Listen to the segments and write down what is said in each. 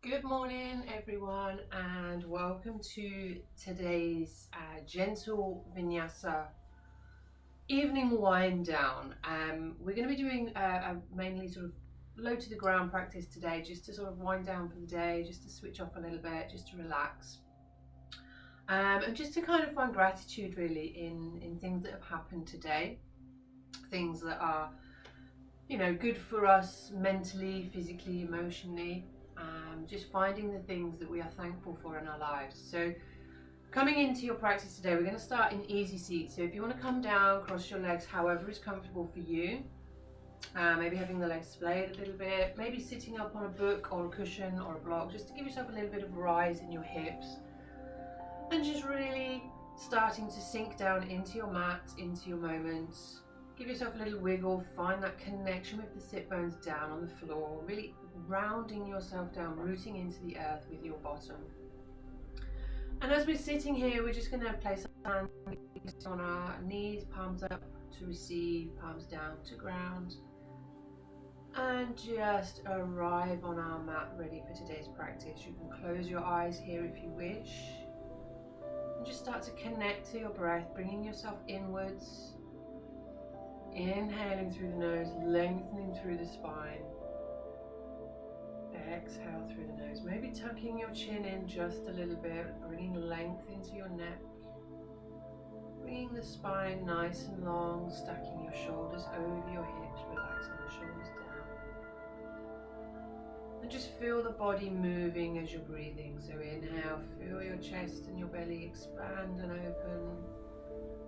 Good morning, everyone, and welcome to today's gentle Vinyasa evening wind down. We're going to be doing a mainly sort of low to the ground practice today, just to sort of wind down for the day, just to switch off a little bit, just to relax, and just to kind of find gratitude really in things that have happened today, things that are good for us mentally, physically, emotionally. Just finding the things that we are thankful for in our lives. So coming into your practice today, we're going to start in easy seat. So if you want to come down, cross your legs, however is comfortable for you. Maybe having the legs splayed a little bit, maybe sitting up on a book or a cushion or a block, just to give yourself a little bit of rise in your hips. And just really starting to sink down into your mat, into your moment. Give yourself a little wiggle, find that connection with the sit bones down on the floor, really rounding yourself down, rooting into the earth with your bottom. And as we're sitting here, we're just going to place our hands on our knees, palms up to receive, palms down to ground, and just arrive on our mat ready for today's practice. You can close your eyes here if you wish, and just start to connect to your breath, bringing yourself inwards. Inhaling through the nose, lengthening through the spine. Exhale through the nose, maybe tucking your chin in just a little bit, bringing length into your neck. Bringing the spine nice and long, stacking your shoulders over your hips, relaxing the shoulders down. And just feel the body moving as you're breathing. So inhale, feel your chest and your belly expand and open.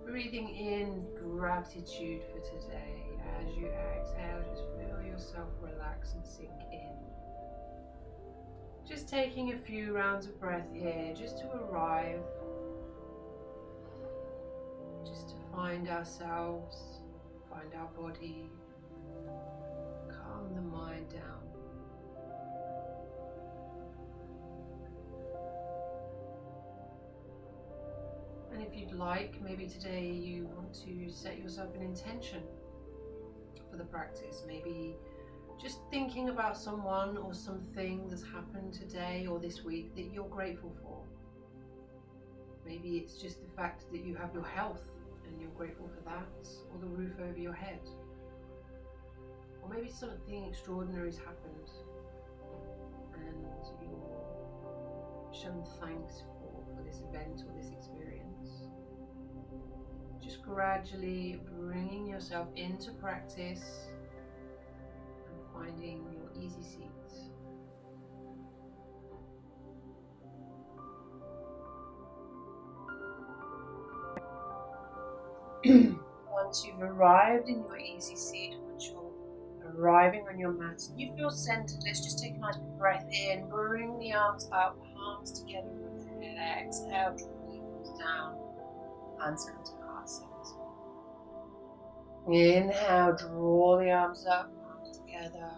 Breathing in gratitude for today. As you exhale, just feel yourself relax and sink in. Just taking a few rounds of breath here, just to arrive, just to find ourselves, find our body, calm the mind down. And if you'd like, maybe today you want to set yourself an intention for the practice. Maybe just thinking about someone or something that's happened today or this week that you're grateful for. Maybe it's just the fact that you have your health and you're grateful for that, or the roof over your head. Or maybe something extraordinary has happened and you're shown thanks for this event or this experience. Just gradually bringing yourself into practice and finding your easy seat. Once you've arrived in your easy seat, once you're arriving on your mat and you feel centered, let's just take a nice big breath in, bring the arms up, palms together overhead, exhale, draw the arms down, hands come to heart center. Inhale, draw the arms up, palms together,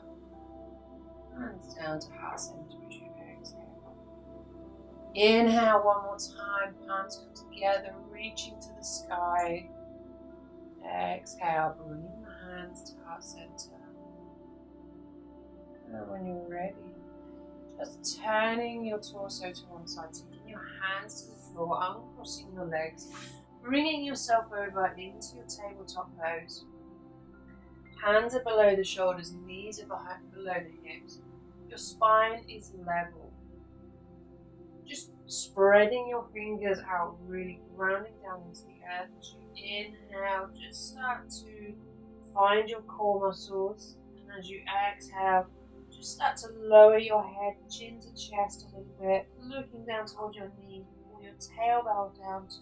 hands down to heart center as you exhale. Inhale one more time, palms come together, reaching to the sky. Exhale, bring the hands to heart center. And when you're ready, just turning your torso to one side, taking your hands to the floor, uncrossing your legs, bringing yourself over into your tabletop pose. Hands are below the shoulders, knees are below the hips. Your spine is level. Just spreading your fingers out, really grounding down into the earth. As you inhale, just start to find your core muscles. And as you exhale, just start to lower your head, chin to chest a little bit, looking down towards your knee, pull your tailbone down to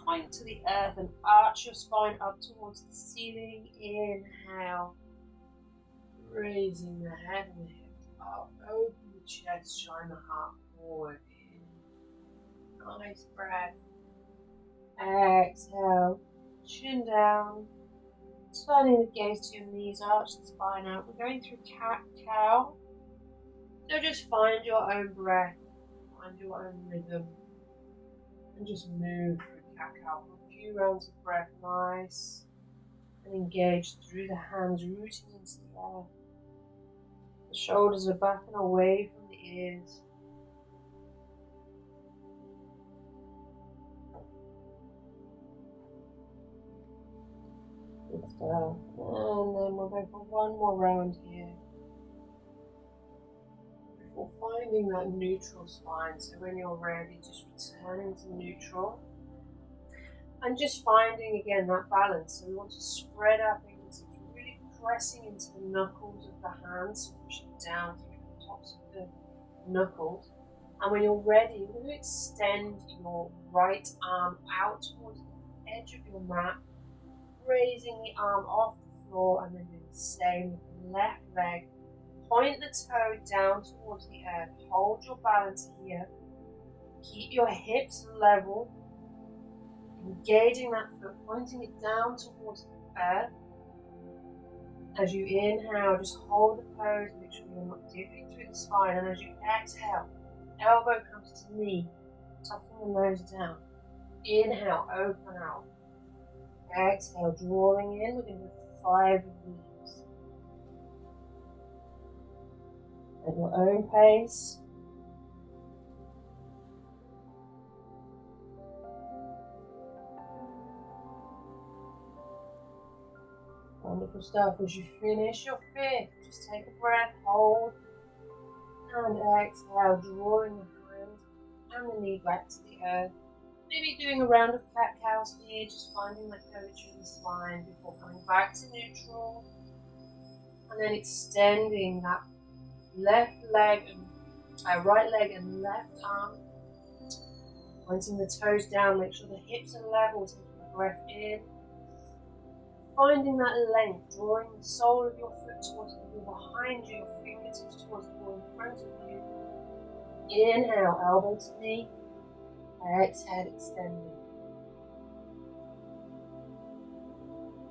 point to the earth and arch your spine up towards the ceiling. Inhale, raising the head and the hips up, open the chest, shine the heart forward. Nice breath. Exhale, chin down, turning the gaze to your knees, arch the spine out. We're going through cat-cow. So just find your own breath, find your own rhythm, and just move through cat-cow for a few rounds of breath, nice and engaged through the hands, rooting into the earth. shoulders are back and away from the ears. Good stuff. And then we'll go for one more round here. Before finding that neutral spine. So when you're ready, just returning to neutral. And just finding again that balance. So we want to spread our fingertips, really pressing into the knuckles of the hands, pushing down through the tops of the knuckles. And when you're ready, you're going to extend your right arm out towards the edge of your mat, raising the arm off the floor, and then doing the same with the left leg. Point the toe down towards the earth. Hold your balance here. Keep your hips level. Engaging that foot, pointing it down towards the earth. As you inhale, just hold the pose, make sure you're not dipping through the spine. And as you exhale, elbow comes to knee, tucking the nose down. Inhale, open out. Exhale, drawing in. We're going to do 5 of these. At your own pace. Wonderful stuff. As you finish your 5th, just take a breath, hold, and exhale, drawing the hand and the knee back to the earth. Maybe doing a round of cat-cows here, just finding that curvature in the spine before coming back to neutral. And then extending that left leg and right leg and left arm. Pointing the toes down, make sure the hips are level, taking a breath in. Finding that length, drawing the sole of your foot towards the wall behind you, your fingertips towards the wall in front of you. Inhale, elbow to knee. Exhale, extending.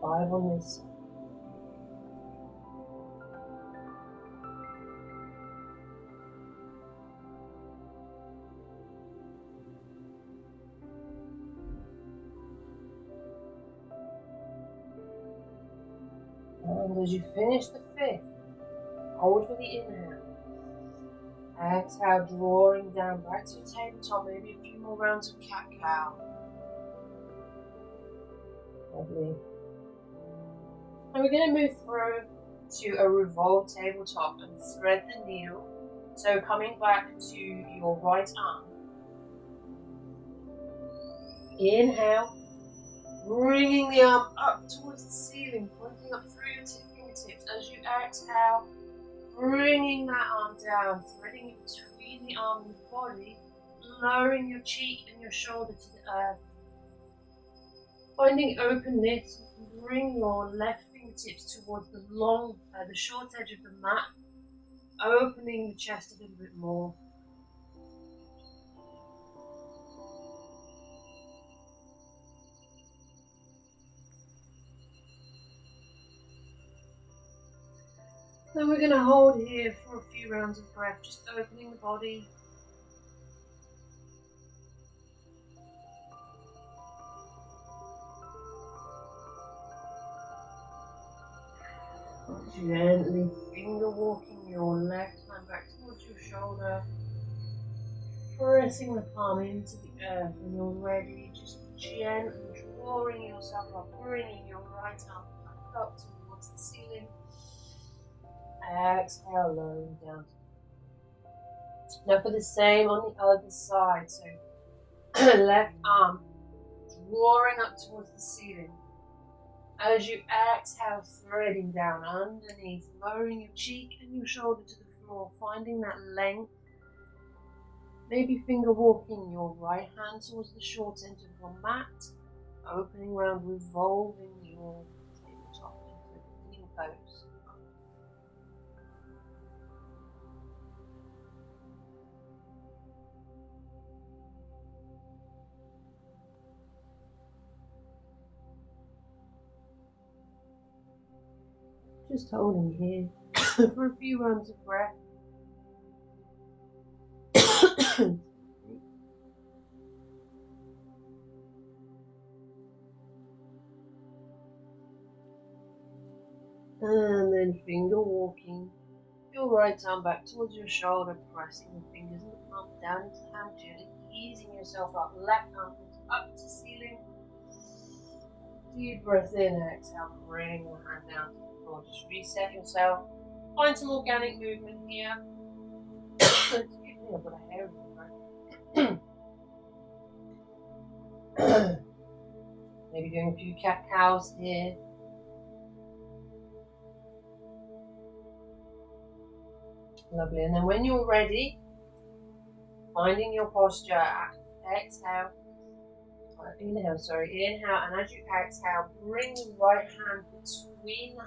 5 on this side. And as you finish the 5th, hold for the inhale. Exhale, drawing down back to your tabletop, maybe a few more rounds of cat-cow. Lovely. And we're going to move through to a revolved tabletop and thread the needle. So coming back to your right arm. Inhale, bringing the arm up towards the ceiling, pointing up through your fingertips. As you exhale, bringing that arm down, threading it between the arm and the body, lowering your cheek and your shoulder to the earth. Finding openness, you can bring your left fingertips towards the short edge of the mat, opening the chest a little bit more. Then we're going to hold here for a few rounds of breath, just opening the body. Gently finger walking your left hand back towards your shoulder, pressing the palm into the earth. When you're ready, just gently drawing yourself up, bringing your right arm back up towards the ceiling. Exhale, lowering down. Now for the same on the other side, so left arm drawing up towards the ceiling. As you exhale, threading down underneath, lowering your cheek and your shoulder to the floor, finding that length. Maybe finger walking your right hand towards the short end of your mat, opening around, revolving your tabletop into a knee pose. Just holding here for a few rounds of breath. And then finger walking Your right arm back towards your shoulder, pressing the fingers and the palm down into the hand, gently easing yourself up. Left arm comes up to ceiling. Deep breath in, exhale, bring the hand down to the floor. Just reset yourself. Find some organic movement here. Excuse me, I've got a hair in my throat. Maybe doing a few cat-cows here. Lovely. And then when you're ready, finding your posture, exhale. Inhale, inhale, and as you exhale, bring the right hand between the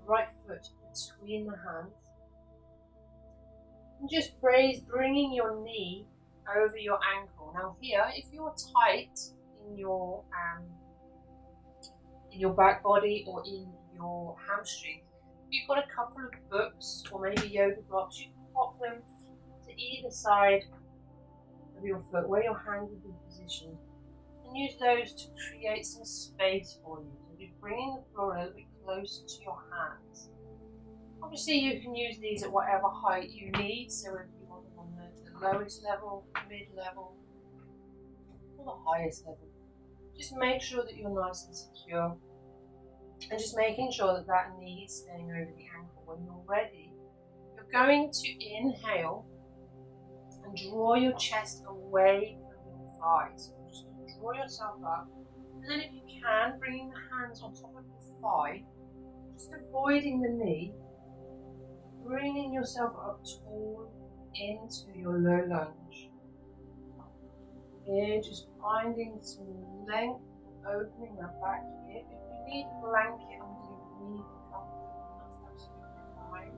right foot between the hands, and just bringing your knee over your ankle. Now here, if you're tight in your back body or in your hamstrings, if you've got a couple of books or maybe yoga blocks, you can pop them to either side of your foot where your hand will be positioned. Use those to create some space for you. So just bringing the floor a little bit closer to your hands. Obviously you can use these at whatever height you need, so if you want them on the lowest level, mid-level, or the highest level. Just make sure that you're nice and secure, and just making sure that that knee is staying over the ankle. When you're ready, you're going to inhale and draw your chest away from your thighs. Draw yourself up, and then if you can, bringing the hands on top of the thigh, just avoiding the knee, bringing yourself up tall into your low lunge. Here, just finding some length, opening that back hip. If you need a blanket under your knee for comfort, that's absolutely fine.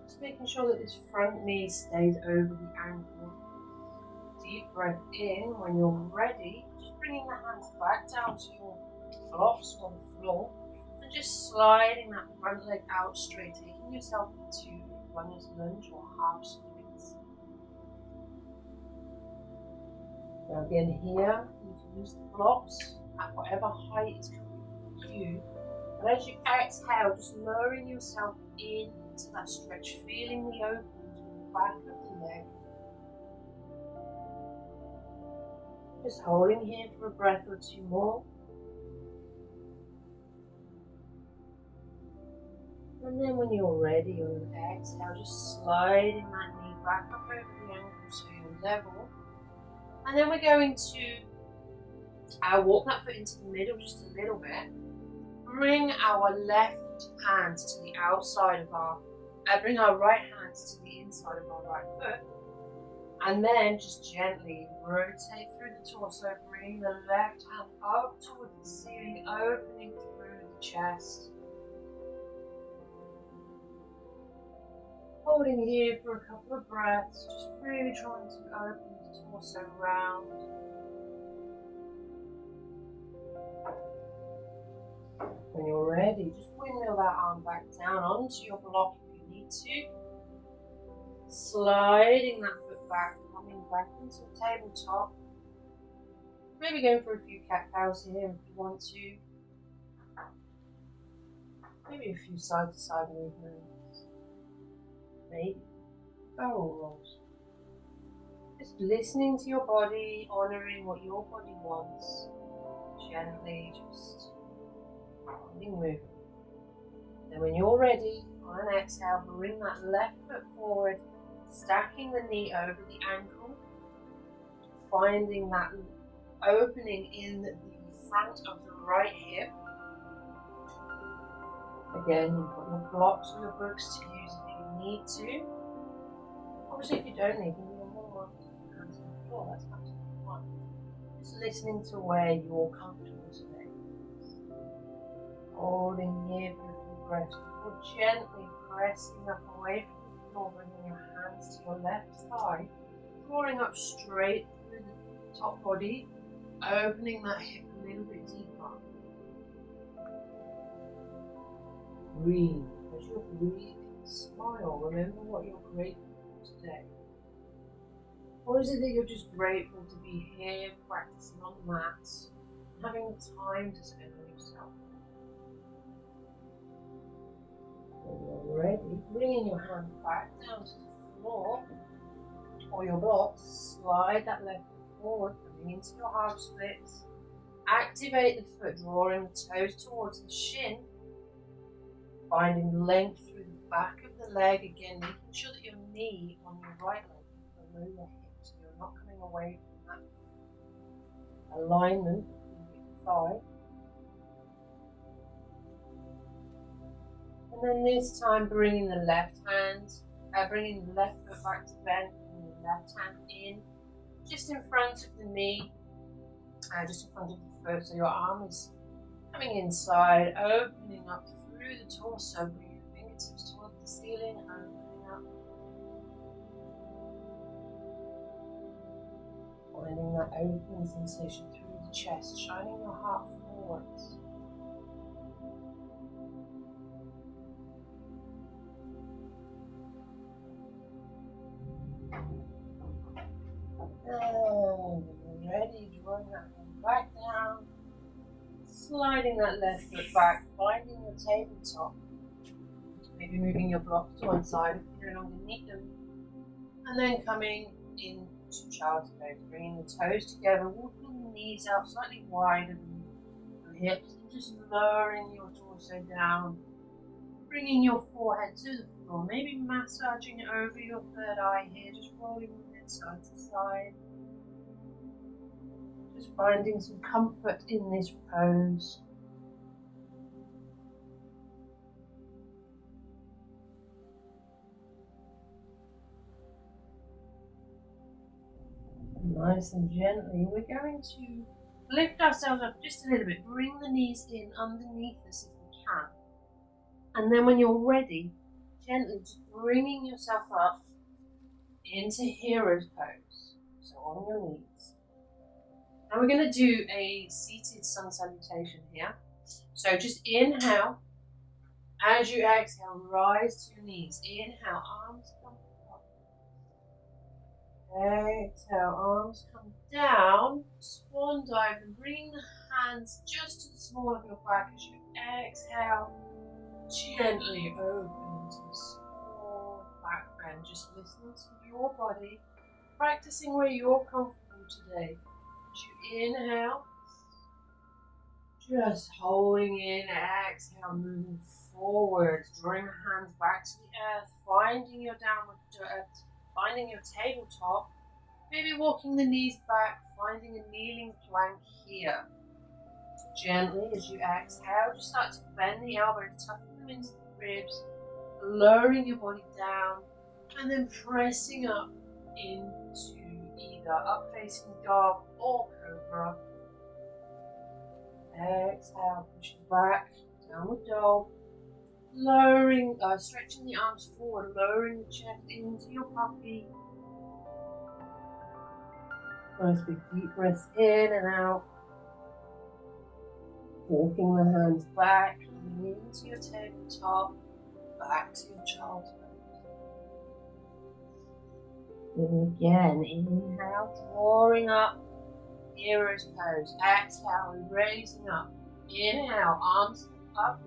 Just making sure that this front knee stays over the ankle. Deep breath in. When you're ready, just bringing the hands back down to your blocks on the floor and just sliding that front leg out straight, taking yourself into runner's lunge or half splits. Now again here, you can use the blocks at whatever height is comfortable for you. And as you exhale, just lowering yourself into that stretch, feeling the opening to the back of the leg. Just holding here for a breath or two more. And then when you're ready on an exhale, just sliding that knee back up over the ankle so you're level. And then we're going to walk that foot into the middle just a little bit. Bring our left hand to the outside of bring our right hands to the inside of our right foot. And then just gently rotate through the torso, bring the left hand up towards the ceiling, opening through the chest. Holding here for a couple of breaths, just really trying to open the torso round. When you're ready, just windmill that arm back down onto your block if you need to. Sliding that foot back, coming back into the tabletop. Maybe going for a few cat-cows here if you want to. Maybe a few side-to-side movements. Maybe barrel rolls. Just listening to your body, honouring what your body wants. Gently just finding movement. Then when you're ready, on an exhale, bring that left foot forward, stacking the knee over the ankle, finding that opening in the front of the right hip. Again, you've got your blocks or your books to use if you need to. Obviously, if you don't need them, you're more welcome to put your hands on the floor, that's absolutely fine. Just listening to where you're comfortable today. Holding here for a few breaths before gently pressing up away from the floor, bringing your hands to your left thigh, drawing up straight through the top body, opening that hip a little bit deeper. Breathe. As you're breathing, smile. Remember what you're grateful for today. Or is it that you're just grateful to be here, practicing on the mats, having the time to spend with yourself? When you're ready, bringing your hand back down to the floor or your blocks. Slide that left foot forward, coming into your half splits. Activate the foot, drawing the toes towards the shin. Finding length through the back of the leg. Again, making sure that your knee on your right leg is below your hip, so you're not coming away from that alignment with your thigh. And then this time, bringing the left foot back to bend, bringing the left hand in, just in front of the knee, just in front of the foot, so your arm is coming inside, opening up through the torso. Bring your fingertips towards the ceiling, opening up. Finding that open sensation through the chest, shining your heart forwards. And when you're ready, drawing that hand back down, sliding that left foot back, finding your tabletop. Maybe moving your blocks to one side if you no longer need them. And then coming into child's pose, bringing the toes together, walking the knees out slightly wider than your hips, and just lowering your torso down, bringing your forehead to the floor, maybe massaging it over your third eye here, just rolling the head side to side. Just finding some comfort in this pose. Nice and gently, we're going to lift ourselves up just a little bit, bring the knees in underneath us if we can. And then when you're ready, gently just bringing yourself up into hero's pose, so on your knees. And we're going to do a seated sun salutation here. So just inhale. As you exhale, rise to your knees. Inhale, arms come up. Exhale, arms come down. Swan dive and bring the hands just to the small of your back as you exhale. Gently open into a small back bend. Just listening to your body, practicing where you're comfortable today. As you inhale, just holding in, exhale, moving forward, drawing the hands back to the earth, finding your finding your tabletop, maybe walking the knees back, finding a kneeling plank here. Gently, as you exhale, just start to bend the elbows, tucking them into the ribs, lowering your body down, and then pressing up into either up facing dog or cobra. Exhale, pushing back, downward dog, lowering, stretching the arms forward, lowering the chest into your puppy. Nice big deep breaths in and out. Walking the hands back, into your tabletop, back to your child's pose. And again, inhale, drawing up, hero's pose. Exhale, raising up. Inhale, arms up.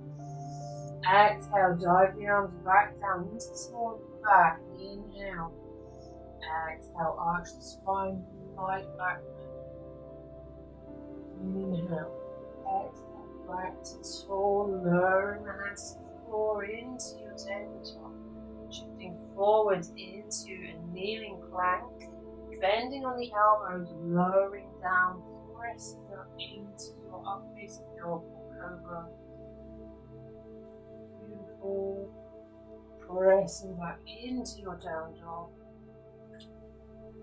Exhale, dive the arms back down into the small of the back. Inhale. Exhale, arch the spine, lie back. Inhale. Exhale, back to tall, lowering the hands to the floor into your tabletop. Shifting forwards into a kneeling plank. Bending on the elbows, lowering down, pressing up into your up facing dog or cobra. Beautiful. Pressing back into your down dog.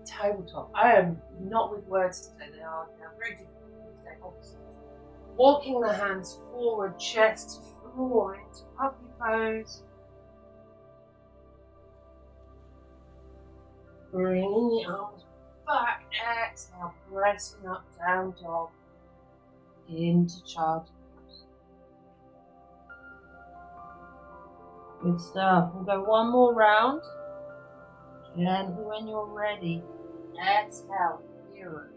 Tabletop. I am not with words today, they are very difficult today, obviously. Walking the hands forward, chest to floor into puppy pose. Bringing the arms back, exhale, pressing up, down dog, into child's pose. Good stuff. We'll go one more round. Gently when you're ready. Exhale, hero.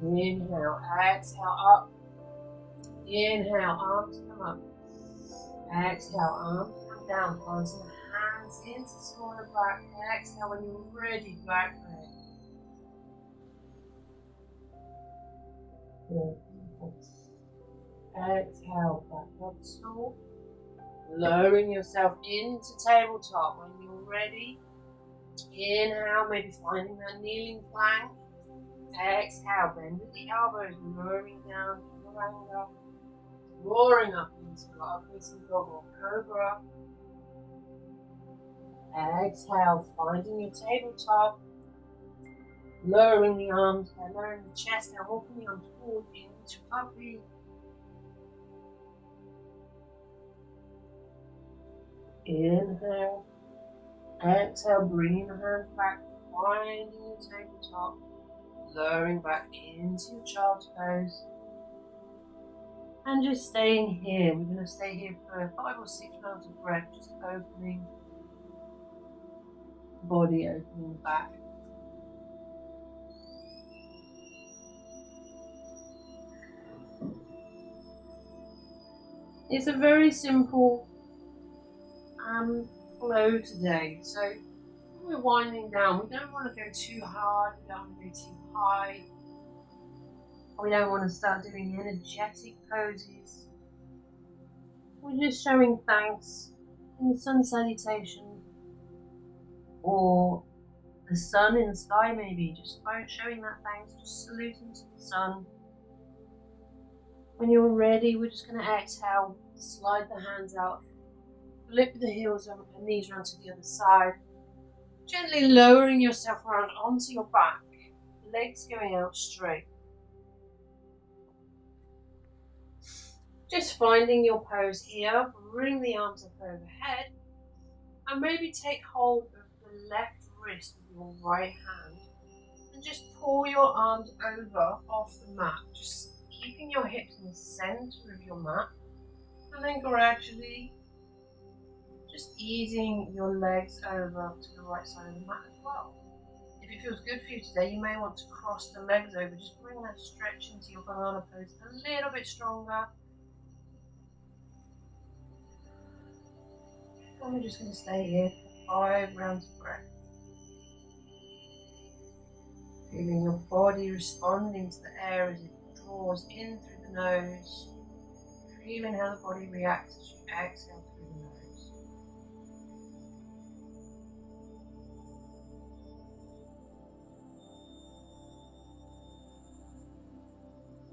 Inhale, exhale, up. Inhale, arms come up. Exhale, arms come down, planting the hands into smaller back. Exhale when you're ready, back leg. Good. Exhale, back up tall. Lowering yourself into tabletop when you're ready. Inhale, maybe finding that kneeling plank. Exhale, bend at the elbows, lowering down, chaturanga. Roaring up into upward facing dog or cobra. Exhale, finding your tabletop. Lowering the arms, lowering the chest down, walking the arms forward into puppy. Inhale. Exhale, bringing the hands back, finding your tabletop. Lowering back into your child's pose. And just staying here. We're going to stay here for 5 or 6 rounds of breath, just opening the body, opening the back. It's a very simple flow today. So when we're winding down, we don't want to go too hard, we don't want to go too high. We don't want to start doing energetic poses. We're just showing thanks in the sun salutation or the sun in the sky maybe. Just showing that thanks, just saluting to the sun. When you're ready, we're just going to exhale, slide the hands out, flip the heels and knees around to the other side. Gently lowering yourself around onto your back, legs going out straight. Just finding your pose here, bring the arms up overhead and maybe take hold of the left wrist with your right hand and just pull your arms over off the mat, just keeping your hips in the center of your mat and then gradually just easing your legs over to the right side of the mat as well. If it feels good for you today, you may want to cross the legs over, just bring that stretch into your banana pose a little bit stronger. And we're just going to stay here for 5 rounds of breath. Feeling your body responding to the air as it draws in through the nose. Feeling how the body reacts as you exhale through the nose.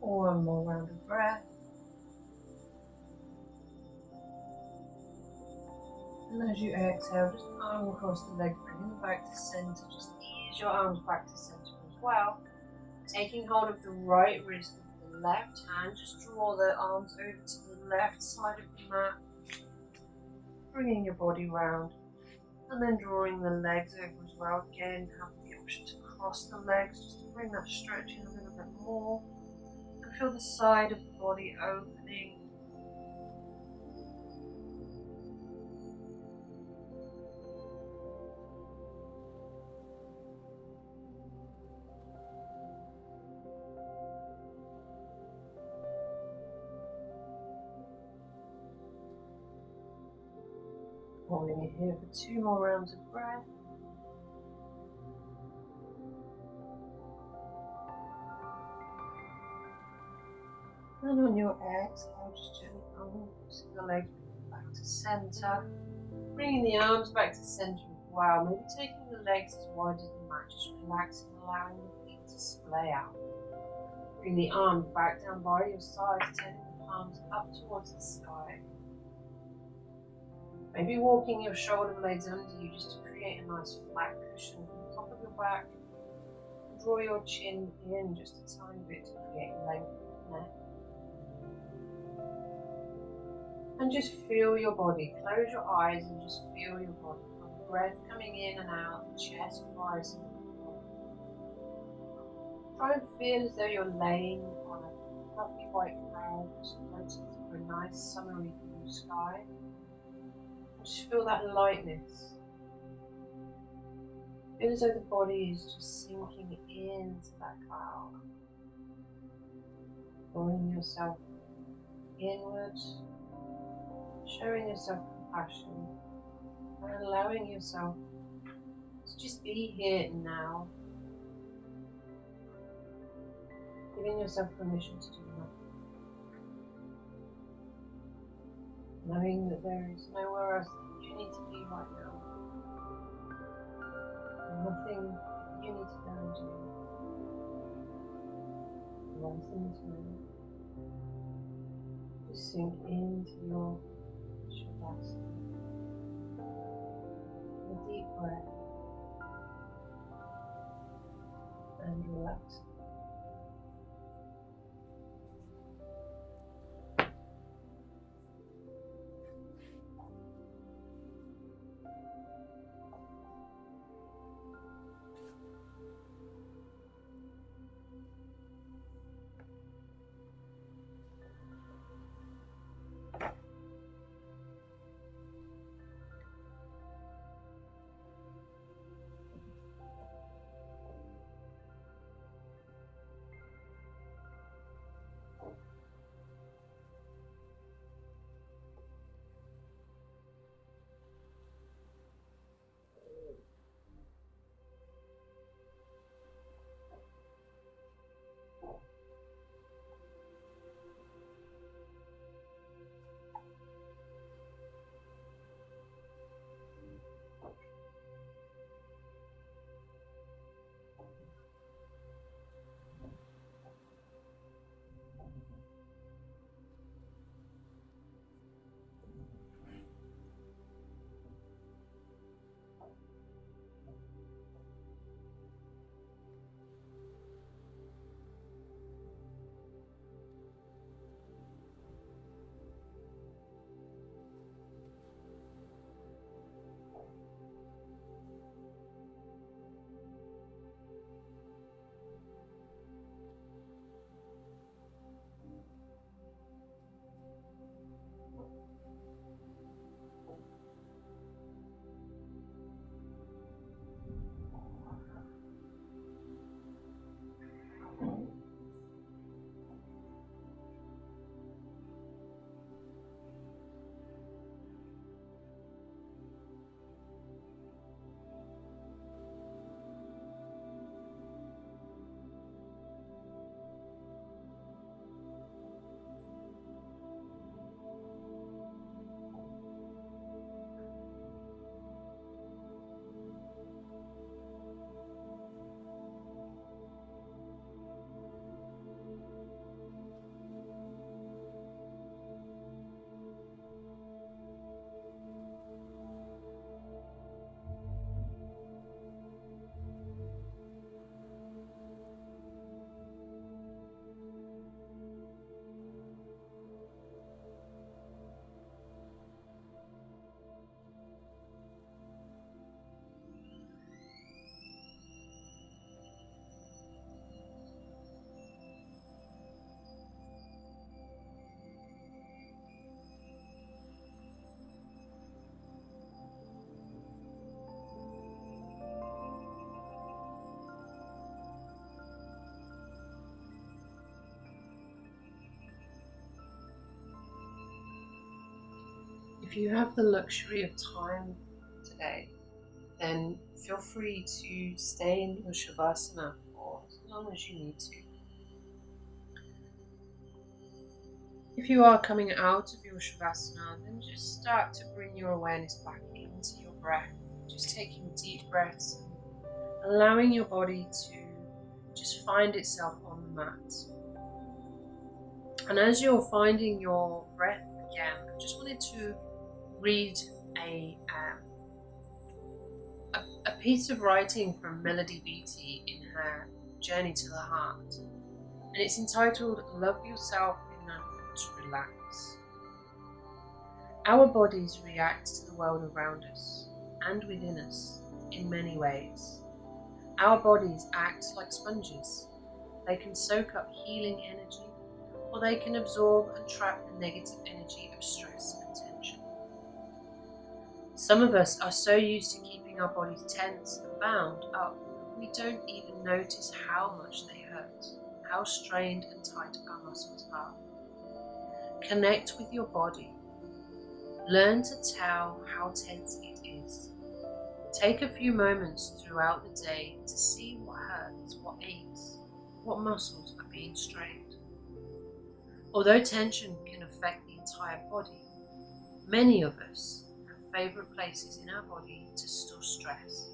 One more round of breath. And as you exhale, just arm across the leg, bringing them back to center. Just ease your arms back to center as well. Taking hold of the right wrist with the left hand, just draw the arms over to the left side of the mat. Bringing your body round. And then drawing the legs over as well. Again, have the option to cross the legs, just to bring that stretch in a little bit more. And feel the side of the body opening. Holding it here for 2 more rounds of breath. And on your exhale, just gently unloosen the legs back to center. Bringing the arms back to center as well. Maybe taking the legs as wide as the mat, just relaxing, allowing the feet to splay out. Bring the arms back down by your sides, turning the palms up towards the sky. Maybe walking your shoulder blades under you just to create a nice flat cushion from the top of your back. Draw your chin in just a tiny bit to create length in the neck. And just feel your body. Close your eyes and just feel your body. From the breath coming in and out, the chest rising. Try and feel as though you're laying on a fluffy white cloud, just floating through a nice summery blue sky. Just feel that lightness. Feel as though the body is just sinking into that cloud. Drawing yourself inwards, showing yourself compassion, and allowing yourself to just be here now, giving yourself permission to do nothing, knowing that there is nowhere else that you need to be right now, and nothing that you need to go and do right in this moment. Just sink into your Shavasana, a deep breath, and relax. If you have the luxury of time today, then feel free to stay in your Shavasana for as long as you need to. If you are coming out of your Shavasana, then just start to bring your awareness back into your breath. Just taking deep breaths and allowing your body to just find itself on the mat. And as you're finding your breath again, I just wanted to read a piece of writing from Melody Beattie in her Journey to the Heart, and it's entitled Love Yourself Enough to Relax. Our bodies react to the world around us and within us in many ways. Our bodies act like sponges. They can soak up healing energy, or they can absorb and trap the negative energy of stress and tension. Some of us are so used to keeping our bodies tense and bound up that we don't even notice how much they hurt, how strained and tight our muscles are. Connect with your body. Learn to tell how tense it is. Take a few moments throughout the day to see what hurts, what aches, what muscles are being strained. Although tension can affect the entire body, many of us have favourite places in our body to store stress.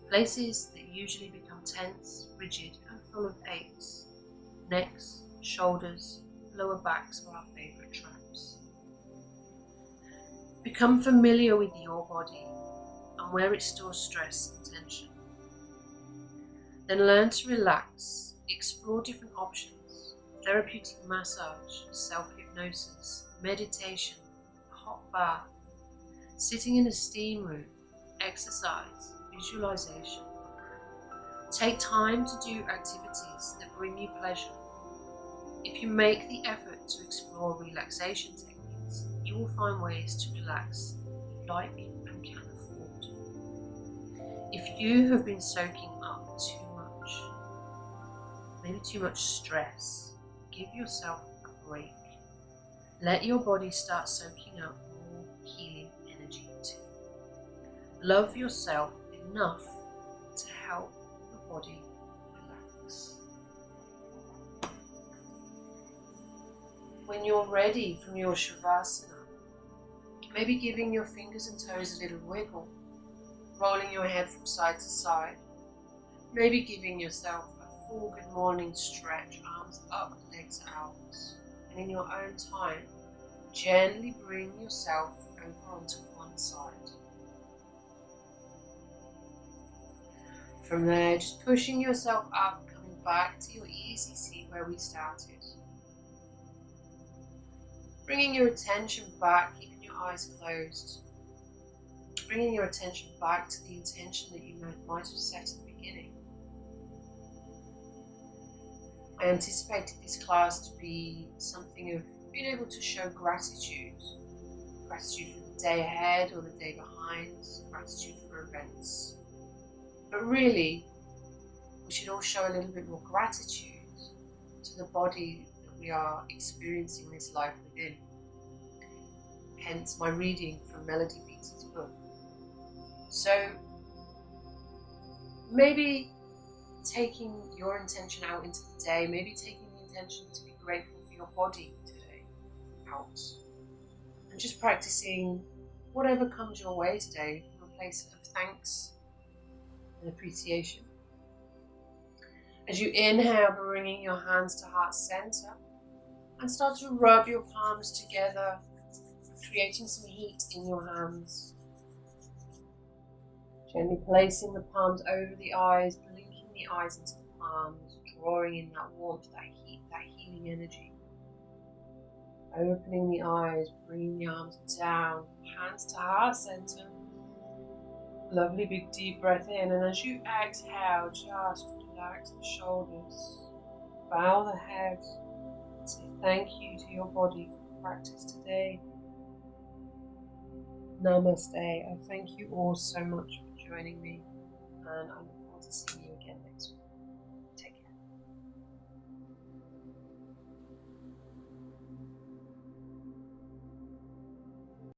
Places that usually become tense, rigid and full of aches. Necks, shoulders, lower backs are our favourite traps. Become familiar with your body and where it stores stress and tension. Then learn to relax, explore different options: therapeutic massage, self-hypnosis, meditation, a hot bath, sitting in a steam room, exercise, visualization. Take time to do activities that bring you pleasure. If you make the effort to explore relaxation techniques, you will find ways to relax you like and can afford. If you have been soaking up too much, maybe too much stress, give yourself a break. Let your body start soaking up more healing energy too. Love yourself enough to help the body relax. When you're ready from your Shavasana, maybe giving your fingers and toes a little wiggle, rolling your head from side to side, maybe giving yourself a full good morning stretch, arms up, legs out, and in your own time, gently bring yourself over onto one side. From there, just pushing yourself up, coming back to your easy seat where we started. Bringing your attention back, keeping your eyes closed. Bringing your attention back to the intention that you might have set at the beginning. I anticipated this class to be something of being able to show gratitude. Gratitude for the day ahead or the day behind, gratitude for events. But really, we should all show a little bit more gratitude to the body that we are experiencing this life within. Hence my reading from Melody Beatty's book. So maybe taking your intention out into the day, maybe taking the intention to be grateful for your body today out. And just practicing whatever comes your way today from a place of thanks and appreciation. As you inhale, bringing your hands to heart center and start to rub your palms together, creating some heat in your hands. Gently placing the palms over the eyes, blinking the eyes into the palms, drawing in that warmth, that heat, that healing energy. Opening the eyes, bringing the arms down, hands to heart center. Lovely big deep breath in, and as you exhale, just relax the shoulders, bow the head, and say thank you to your body for the practice today. Namaste. I thank you all so much for joining me, and I look forward to seeing you again next week.